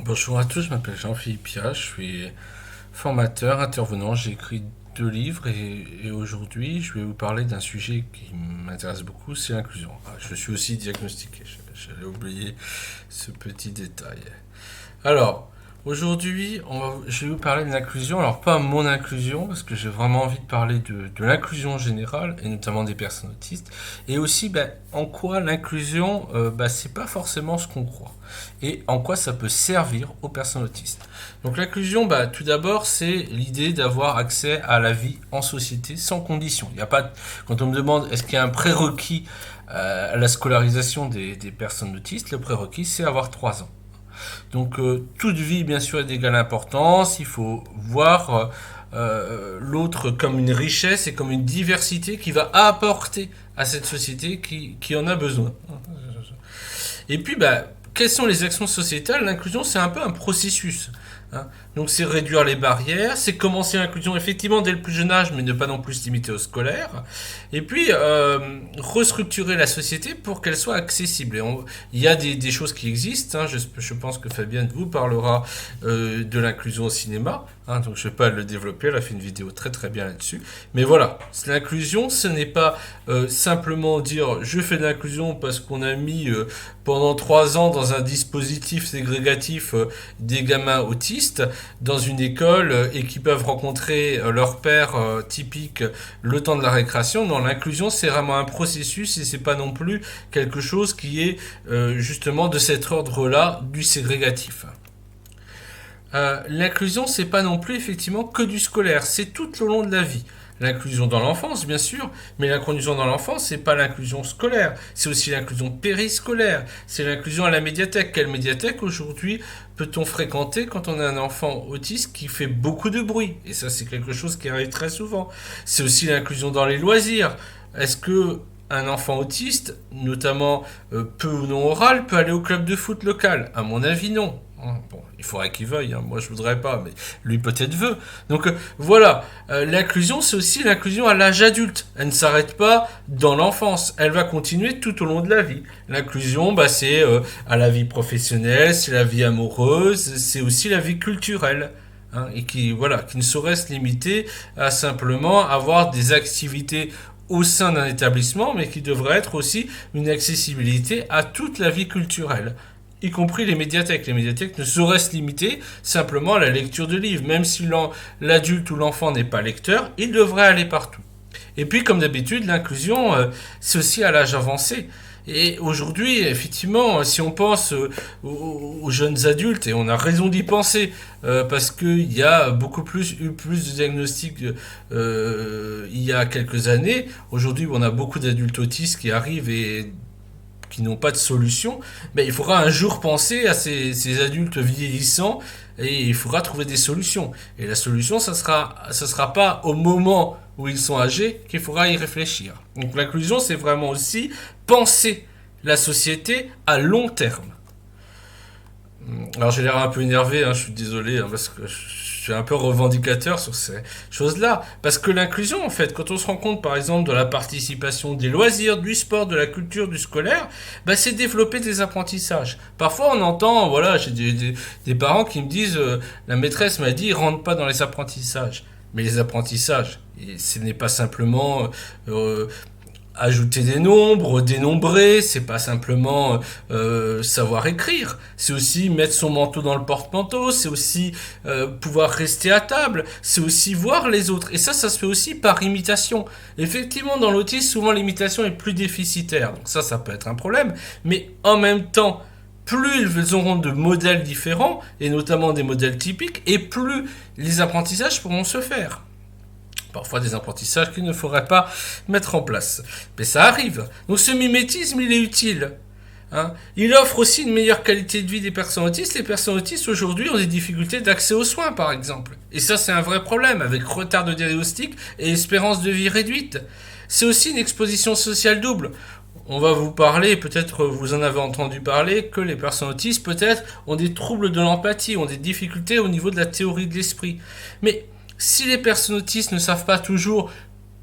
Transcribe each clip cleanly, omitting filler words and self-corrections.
Bonjour à tous, je m'appelle Jean-Philippe Piat, je suis formateur, intervenant, j'ai écrit 2 livres et aujourd'hui je vais vous parler d'un sujet qui m'intéresse beaucoup, c'est l'inclusion. Je suis aussi diagnostiqué, j'allais oublier ce petit détail. Alors, aujourd'hui, je vais vous parler de l'inclusion. Alors, pas mon inclusion, parce que j'ai vraiment envie de parler de l'inclusion générale, et notamment des personnes autistes. Et aussi, en quoi l'inclusion, c'est pas forcément ce qu'on croit. Et en quoi ça peut servir aux personnes autistes. Donc, l'inclusion, tout d'abord, c'est l'idée d'avoir accès à la vie en société sans condition. Il y a pas, quand on me demande est-ce qu'il y a un prérequis à la scolarisation des personnes autistes, le prérequis, c'est avoir 3 ans. Donc toute vie bien sûr est d'égale importance, il faut voir l'autre comme une richesse et comme une diversité qui va apporter à cette société qui en a besoin. Et puis quelles sont les actions sociétales? L'inclusion c'est un peu un processus. Hein. Donc c'est réduire les barrières, c'est commencer l'inclusion effectivement dès le plus jeune âge, mais ne pas non plus se limiter au scolaire. Et puis restructurer la société pour qu'elle soit accessible. Il y a des choses qui existent. Hein. Je pense que Fabienne vous parlera de l'inclusion au cinéma. Hein, donc je ne vais pas le développer. Elle a fait une vidéo très très bien là-dessus. Mais voilà, l'inclusion, ce n'est pas simplement dire je fais de l'inclusion parce qu'on a mis pendant 3 ans dans un dispositif ségrégatif des gamins autistes dans une école et qui peuvent rencontrer leur père typique le temps de la récréation. Non, l'inclusion c'est vraiment un processus et c'est pas non plus quelque chose qui est justement de cet ordre-là du ségrégatif. L'inclusion c'est pas non plus effectivement que du scolaire, c'est tout au long de la vie. L'inclusion dans l'enfance, bien sûr, mais l'inclusion dans l'enfance, c'est pas l'inclusion scolaire, c'est aussi l'inclusion périscolaire, c'est l'inclusion à la médiathèque. Quelle médiathèque aujourd'hui peut-on fréquenter quand on a un enfant autiste qui fait beaucoup de bruit? Et ça, c'est quelque chose qui arrive très souvent. C'est aussi l'inclusion dans les loisirs. Est-ce que un enfant autiste, notamment peu ou non oral, peut aller au club de foot local? À mon avis, non. Bon, il faudrait qu'il veuille, hein. Moi je voudrais pas, mais lui peut-être veut. Donc voilà, l'inclusion c'est aussi l'inclusion à l'âge adulte. Elle ne s'arrête pas dans l'enfance, elle va continuer tout au long de la vie. L'inclusion, c'est à la vie professionnelle, c'est la vie amoureuse, c'est aussi la vie culturelle. Hein, et qui ne saurait se limiter à simplement avoir des activités au sein d'un établissement, mais qui devrait être aussi une accessibilité à toute la vie culturelle, y compris les médiathèques. Les médiathèques ne sauraient se limiter simplement à la lecture de livres. Même si l'adulte ou l'enfant n'est pas lecteur, il devrait aller partout. Et puis, comme d'habitude, l'inclusion, c'est aussi à l'âge avancé. Et aujourd'hui, effectivement, si on pense aux jeunes adultes, et on a raison d'y penser, parce qu'il y a eu plus de diagnostics il y a quelques années. Aujourd'hui, on a beaucoup d'adultes autistes qui arrivent et qui n'ont pas de solution, il faudra un jour penser à ces adultes vieillissants et il faudra trouver des solutions. Et la solution, ça sera pas au moment où ils sont âgés qu'il faudra y réfléchir. Donc l'inclusion, c'est vraiment aussi penser la société à long terme. Alors j'ai l'air un peu énervé, je suis désolé, parce que je suis un peu revendicateur sur ces choses-là. Parce que l'inclusion, en fait, quand on se rend compte, par exemple, de la participation des loisirs, du sport, de la culture, du scolaire, c'est développer des apprentissages. Parfois, on entend, voilà, j'ai des parents qui me disent, la maîtresse m'a dit, rentre pas dans les apprentissages. Mais les apprentissages, ce n'est pas simplement ajouter des nombres, dénombrer, c'est pas simplement savoir écrire, c'est aussi mettre son manteau dans le porte-manteau, c'est aussi pouvoir rester à table, c'est aussi voir les autres. Et ça se fait aussi par imitation. Effectivement, dans l'autisme, souvent l'imitation est plus déficitaire, donc ça peut être un problème, mais en même temps, plus ils auront de modèles différents, et notamment des modèles typiques, et plus les apprentissages pourront se faire. Parfois des apprentissages qu'il ne faudrait pas mettre en place. Mais ça arrive. Donc ce mimétisme, il est utile. Hein. Il offre aussi une meilleure qualité de vie des personnes autistes. Les personnes autistes, aujourd'hui, ont des difficultés d'accès aux soins, par exemple. Et ça, c'est un vrai problème, avec retard de diagnostic et espérance de vie réduite. C'est aussi une exposition sociale double. On va vous parler, peut-être vous en avez entendu parler, que les personnes autistes, peut-être, ont des troubles de l'empathie, ont des difficultés au niveau de la théorie de l'esprit. Mais si les personnes autistes ne savent pas toujours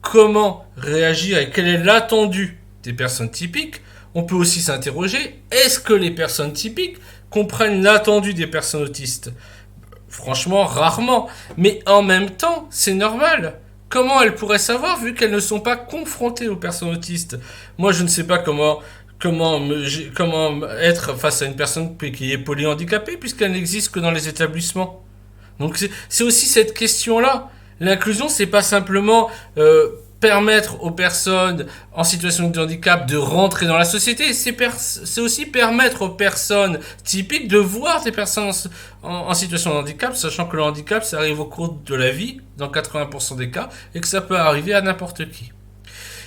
comment réagir et quel est l'attendu des personnes typiques, on peut aussi s'interroger, est-ce que les personnes typiques comprennent l'attendu des personnes autistes? Franchement, rarement. Mais en même temps, c'est normal. Comment elles pourraient savoir vu qu'elles ne sont pas confrontées aux personnes autistes? Moi, je ne sais pas comment être face à une personne qui est polyhandicapée puisqu'elle n'existe que dans les établissements. Donc c'est aussi cette question-là. L'inclusion, c'est pas simplement permettre aux personnes en situation de handicap de rentrer dans la société, c'est aussi permettre aux personnes typiques de voir des personnes en situation de handicap, sachant que le handicap, ça arrive au cours de la vie, dans 80% des cas, et que ça peut arriver à n'importe qui.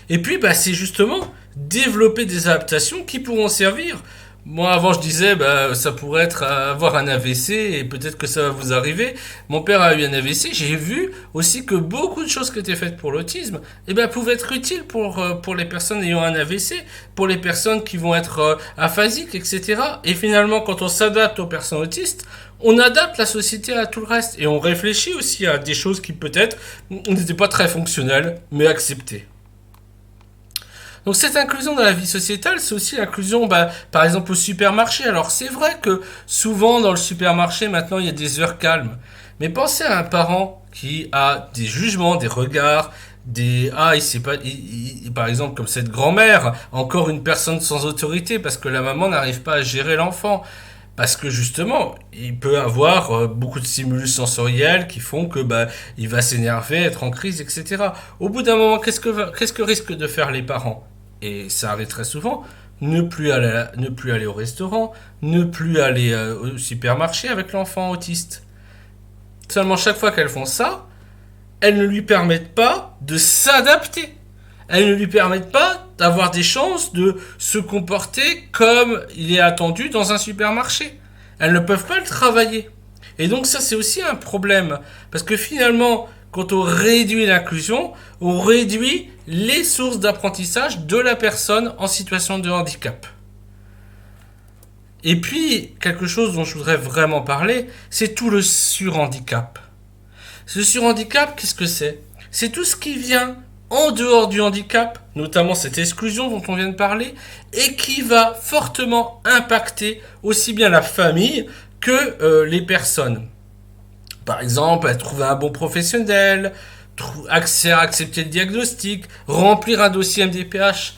Et puis, bah, c'est justement développer des adaptations qui pourront servir. Moi, avant, je disais, bah, ça pourrait être avoir un AVC et peut-être que ça va vous arriver. Mon père a eu un AVC. J'ai vu aussi que beaucoup de choses qui étaient faites pour l'autisme, eh ben, pouvaient être utiles pour les personnes ayant un AVC, pour les personnes qui vont être aphasiques, etc. Et finalement, quand on s'adapte aux personnes autistes, on adapte la société à tout le reste. Et on réfléchit aussi à des choses qui peut-être n'étaient pas très fonctionnelles, mais acceptées. Donc cette inclusion dans la vie sociétale, c'est aussi l'inclusion, bah, par exemple au supermarché. Alors c'est vrai que souvent dans le supermarché maintenant il y a des heures calmes, mais pensez à un parent qui a des jugements, des regards, il sait pas, par exemple comme cette grand-mère, encore une personne sans autorité parce que la maman n'arrive pas à gérer l'enfant. Parce que justement, il peut avoir beaucoup de stimulus sensoriels qui font que bah, il va s'énerver, être en crise, etc. Au bout d'un moment, qu'est-ce que risquent de faire les parents? Et ça arrive très souvent, ne plus aller au restaurant, ne plus aller au supermarché avec l'enfant autiste. Seulement chaque fois qu'elles font ça, elles ne lui permettent pas de s'adapter. Elles ne lui permettent pas d'avoir des chances de se comporter comme il est attendu dans un supermarché. Elles ne peuvent pas le travailler. Et donc ça c'est aussi un problème. Parce que finalement, quand on réduit l'inclusion, on réduit les sources d'apprentissage de la personne en situation de handicap. Et puis, quelque chose dont je voudrais vraiment parler, c'est tout le surhandicap. Ce surhandicap, qu'est-ce que c'est? C'est tout ce qui vient en dehors du handicap, notamment cette exclusion dont on vient de parler, et qui va fortement impacter aussi bien la famille que les personnes. Par exemple, trouver un bon professionnel, accepter le diagnostic, remplir un dossier MDPH.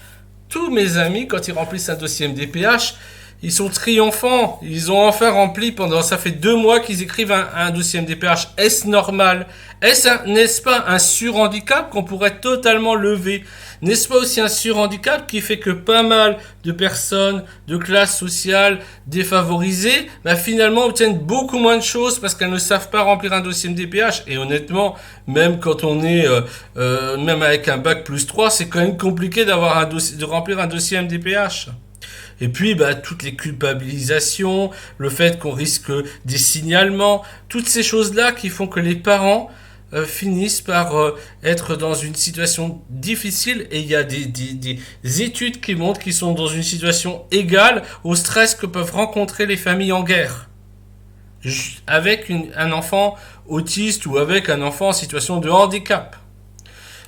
Tous mes amis, quand ils remplissent un dossier MDPH, ils sont triomphants. Ils ont enfin rempli ça fait 2 mois qu'ils écrivent un dossier MDPH. Est-ce normal? N'est-ce pas un surhandicap qu'on pourrait totalement lever? N'est-ce pas aussi un surhandicap qui fait que pas mal de personnes de classe sociale défavorisées, finalement obtiennent beaucoup moins de choses parce qu'elles ne savent pas remplir un dossier MDPH. Et honnêtement, même quand on est, même avec un bac plus 3, c'est quand même compliqué de remplir un dossier MDPH. Et puis, toutes les culpabilisations, le fait qu'on risque des signalements, toutes ces choses-là qui font que les parents finissent par être dans une situation difficile, et il y a des études qui montrent qu'ils sont dans une situation égale au stress que peuvent rencontrer les familles en guerre. Avec un enfant autiste ou avec un enfant en situation de handicap.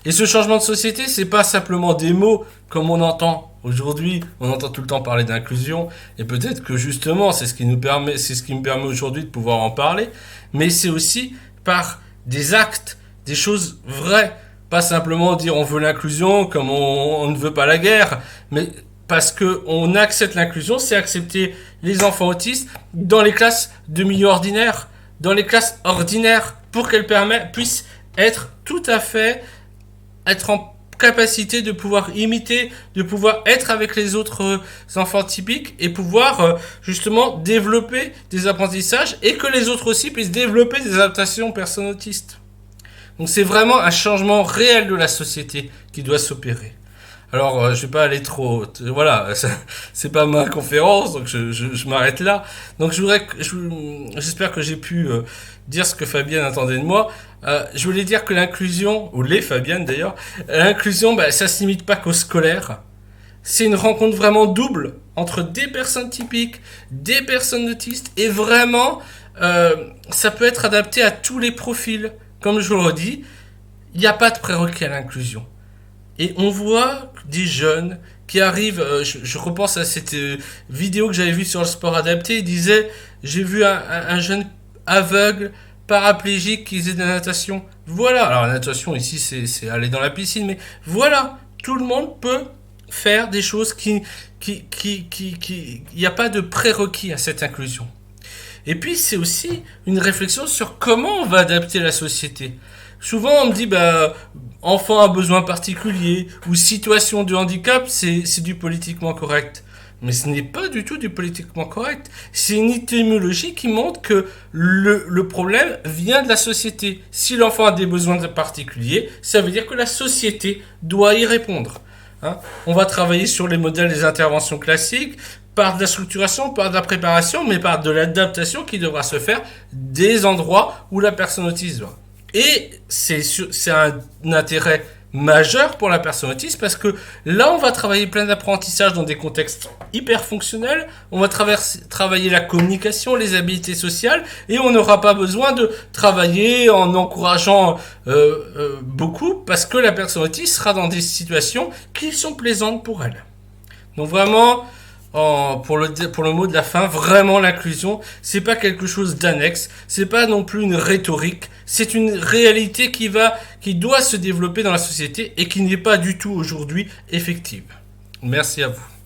Et ce changement de société, c'est pas simplement des mots comme on entend aujourd'hui. On entend tout le temps parler d'inclusion, et peut-être que justement c'est ce qui me permet aujourd'hui de pouvoir en parler. Mais c'est aussi par des actes, des choses vraies, pas simplement dire on veut l'inclusion comme on ne veut pas la guerre, mais parce que on accepte l'inclusion, c'est accepter les enfants autistes dans les classes de milieu ordinaire, dans les classes ordinaires, pour qu'elles puissent être tout à fait être en capacité de pouvoir imiter, de pouvoir être avec les autres enfants typiques et pouvoir justement développer des apprentissages, et que les autres aussi puissent développer des adaptations aux personnes autistes. Donc c'est vraiment un changement réel de la société qui doit s'opérer. Alors, je vais pas aller trop... Voilà, c'est pas ma conférence, donc je m'arrête là. Donc j'espère que j'ai pu dire ce que Fabienne attendait de moi. Je voulais dire que l'inclusion, ou les Fabiennes d'ailleurs, l'inclusion, ça se limite pas qu'au scolaire. C'est une rencontre vraiment double entre des personnes typiques, des personnes autistes, et vraiment, ça peut être adapté à tous les profils. Comme je vous le redis, il n'y a pas de prérequis à l'inclusion. Et on voit des jeunes qui arrive, je repense à cette vidéo que j'avais vue sur le sport adapté, il disait, j'ai vu un jeune aveugle, paraplégique qui faisait de la natation. Voilà, alors la natation ici c'est aller dans la piscine, mais voilà, tout le monde peut faire des choses il n'y a pas de prérequis à cette inclusion. Et puis c'est aussi une réflexion sur comment on va adapter la société. Souvent on me dit enfant à besoins particuliers ou situation de handicap, c'est du politiquement correct. Mais ce n'est pas du tout du politiquement correct. C'est une étymologie qui montre que le problème vient de la société. Si l'enfant a des besoins particuliers, ça veut dire que la société doit y répondre. Hein, on va travailler sur les modèles des interventions classiques, par de la structuration, par de la préparation, mais par de l'adaptation qui devra se faire des endroits où la personne autiste va. Et c'est un intérêt majeur pour la personne autiste parce que là, on va travailler plein d'apprentissages dans des contextes hyper fonctionnels. On va travailler la communication, les habiletés sociales et on n'aura pas besoin de travailler en encourageant beaucoup parce que la personne autiste sera dans des situations qui sont plaisantes pour elle. Donc vraiment, pour le mot de la fin, vraiment l'inclusion, c'est pas quelque chose d'annexe, c'est pas non plus une rhétorique, c'est une réalité qui doit se développer dans la société et qui n'est pas du tout aujourd'hui effective. Merci à vous.